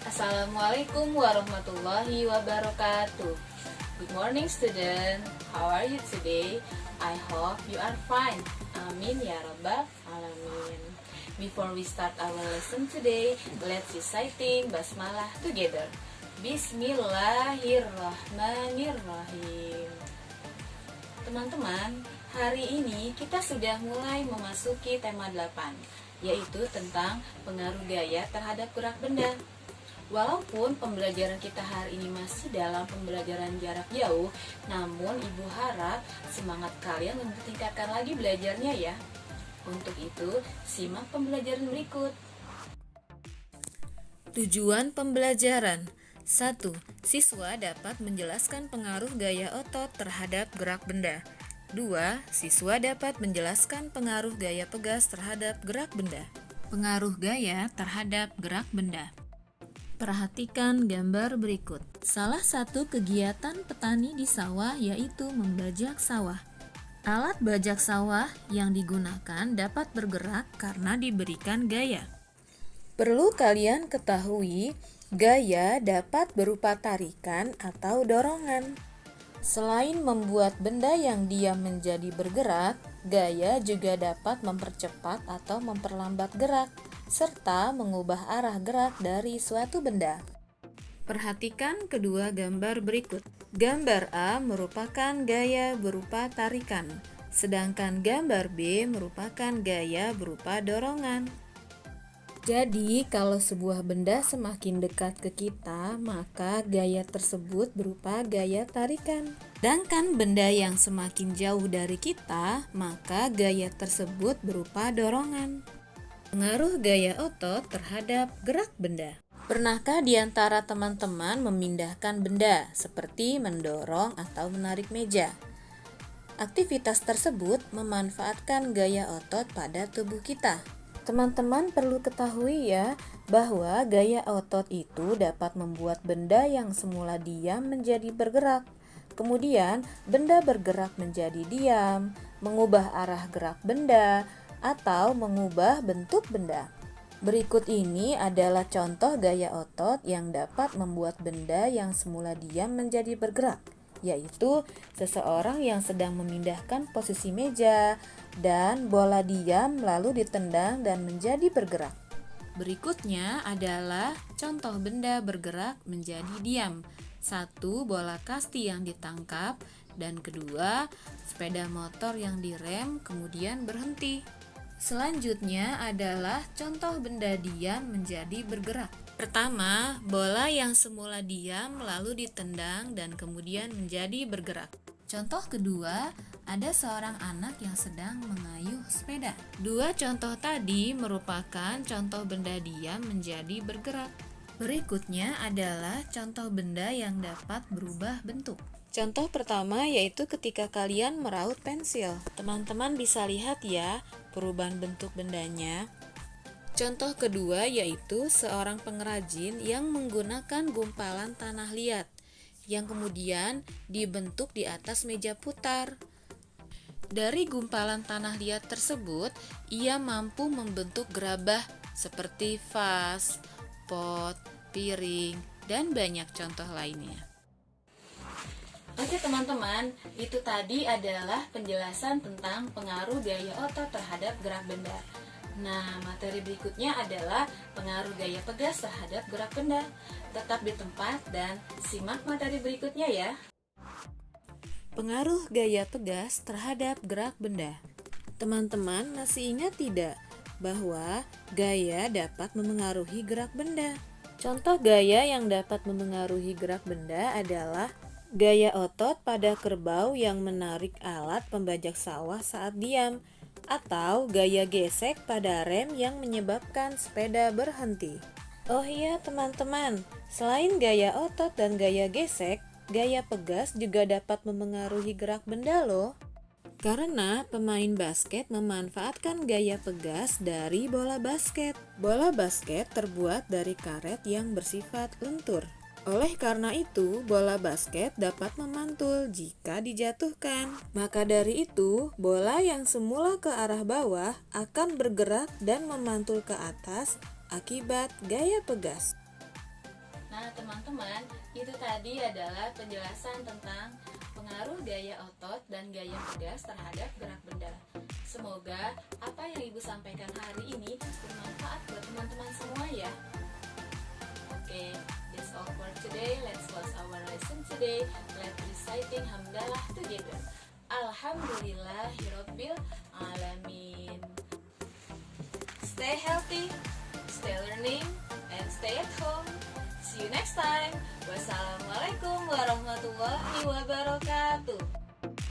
Assalamualaikum warahmatullahi wabarakatuh. Good morning student. How are you today? I hope you are fine. Amin ya rabbal alamin. Before we start our lesson today, let's reciting basmalah together. Bismillahirrahmanirrahim. Teman-teman, hari ini kita sudah mulai memasuki tema 8, yaitu tentang pengaruh gaya terhadap gerak benda. Walaupun pembelajaran kita hari ini masih dalam pembelajaran jarak jauh, namun Ibu harap semangat kalian untuk tingkatkan lagi belajarnya ya. Untuk itu, simak pembelajaran berikut. Tujuan pembelajaran 1. Siswa dapat menjelaskan pengaruh gaya otot terhadap gerak benda. 2. Siswa dapat menjelaskan pengaruh gaya pegas terhadap gerak benda. Pengaruh gaya terhadap gerak benda. Perhatikan gambar berikut. Salah satu kegiatan petani di sawah yaitu membajak sawah. Alat bajak sawah yang digunakan dapat bergerak karena diberikan gaya. Perlu kalian ketahui, gaya dapat berupa tarikan atau dorongan. Selain membuat benda yang diam menjadi bergerak, gaya juga dapat mempercepat atau memperlambat gerak, serta mengubah arah gerak dari suatu benda. Perhatikan kedua gambar berikut. Gambar A merupakan gaya berupa tarikan, sedangkan gambar B merupakan gaya berupa dorongan. Jadi, kalau sebuah benda semakin dekat ke kita, maka gaya tersebut berupa gaya tarikan. Sedangkan benda yang semakin jauh dari kita, maka gaya tersebut berupa dorongan. Pengaruh gaya otot terhadap gerak benda. Pernahkah di antara teman-teman memindahkan benda seperti mendorong atau menarik meja? Aktivitas tersebut memanfaatkan gaya otot pada tubuh kita. Teman-teman perlu ketahui ya, bahwa gaya otot itu dapat membuat benda yang semula diam menjadi bergerak. Kemudian, benda bergerak menjadi diam, mengubah arah gerak benda, atau mengubah bentuk benda. Berikut ini adalah contoh gaya otot yang dapat membuat benda yang semula diam menjadi bergerak, yaitu seseorang yang sedang memindahkan posisi meja dan bola diam lalu ditendang dan menjadi bergerak. Berikutnya adalah contoh benda bergerak menjadi diam. 1. Bola kasti yang ditangkap, dan kedua, sepeda motor yang direm kemudian berhenti. Selanjutnya adalah contoh benda diam menjadi bergerak. Pertama, bola yang semula diam lalu ditendang dan kemudian menjadi bergerak. Contoh kedua, ada seorang anak yang sedang mengayuh sepeda. Dua contoh tadi merupakan contoh benda diam menjadi bergerak. Berikutnya adalah contoh benda yang dapat berubah bentuk. Contoh pertama yaitu ketika kalian meraut pensil. Teman-teman bisa lihat ya perubahan bentuk bendanya. Contoh kedua yaitu seorang pengrajin yang menggunakan gumpalan tanah liat yang kemudian dibentuk di atas meja putar. Dari gumpalan tanah liat tersebut, ia mampu membentuk gerabah seperti vas, pot, piring, dan banyak contoh lainnya. Oke teman-teman, itu tadi adalah penjelasan tentang pengaruh gaya otot terhadap gerak benda. Nah, materi berikutnya adalah pengaruh gaya pegas terhadap gerak benda. Tetap di tempat dan simak materi berikutnya ya. Pengaruh gaya pegas terhadap gerak benda. Teman-teman masih ingat tidak bahwa gaya dapat memengaruhi gerak benda? Contoh gaya yang dapat memengaruhi gerak benda adalah gaya otot pada kerbau yang menarik alat pembajak sawah saat diam, atau gaya gesek pada rem yang menyebabkan sepeda berhenti. Oh iya teman-teman, selain gaya otot dan gaya gesek, gaya pegas juga dapat memengaruhi gerak benda loh. Karena pemain basket memanfaatkan gaya pegas dari bola basket. Bola basket terbuat dari karet yang bersifat lentur. Oleh karena itu, bola basket dapat memantul jika dijatuhkan. Maka dari itu, bola yang semula ke arah bawah akan bergerak dan memantul ke atas akibat gaya pegas. Nah, teman-teman, itu tadi adalah penjelasan tentang pengaruh gaya otot dan gaya pegas terhadap gerak benda. Semoga apa yang Ibu sampaikan hari ini bermanfaat buat teman-teman semua ya. Oke, that's all for today. Let's close our lesson today. Let's reciting hamdalah together. Alhamdulillahirabbil alamin. Stay healthy, stay learning, and stay at home. See you next time. Wassalamualaikum warahmatullahi wabarakatuh.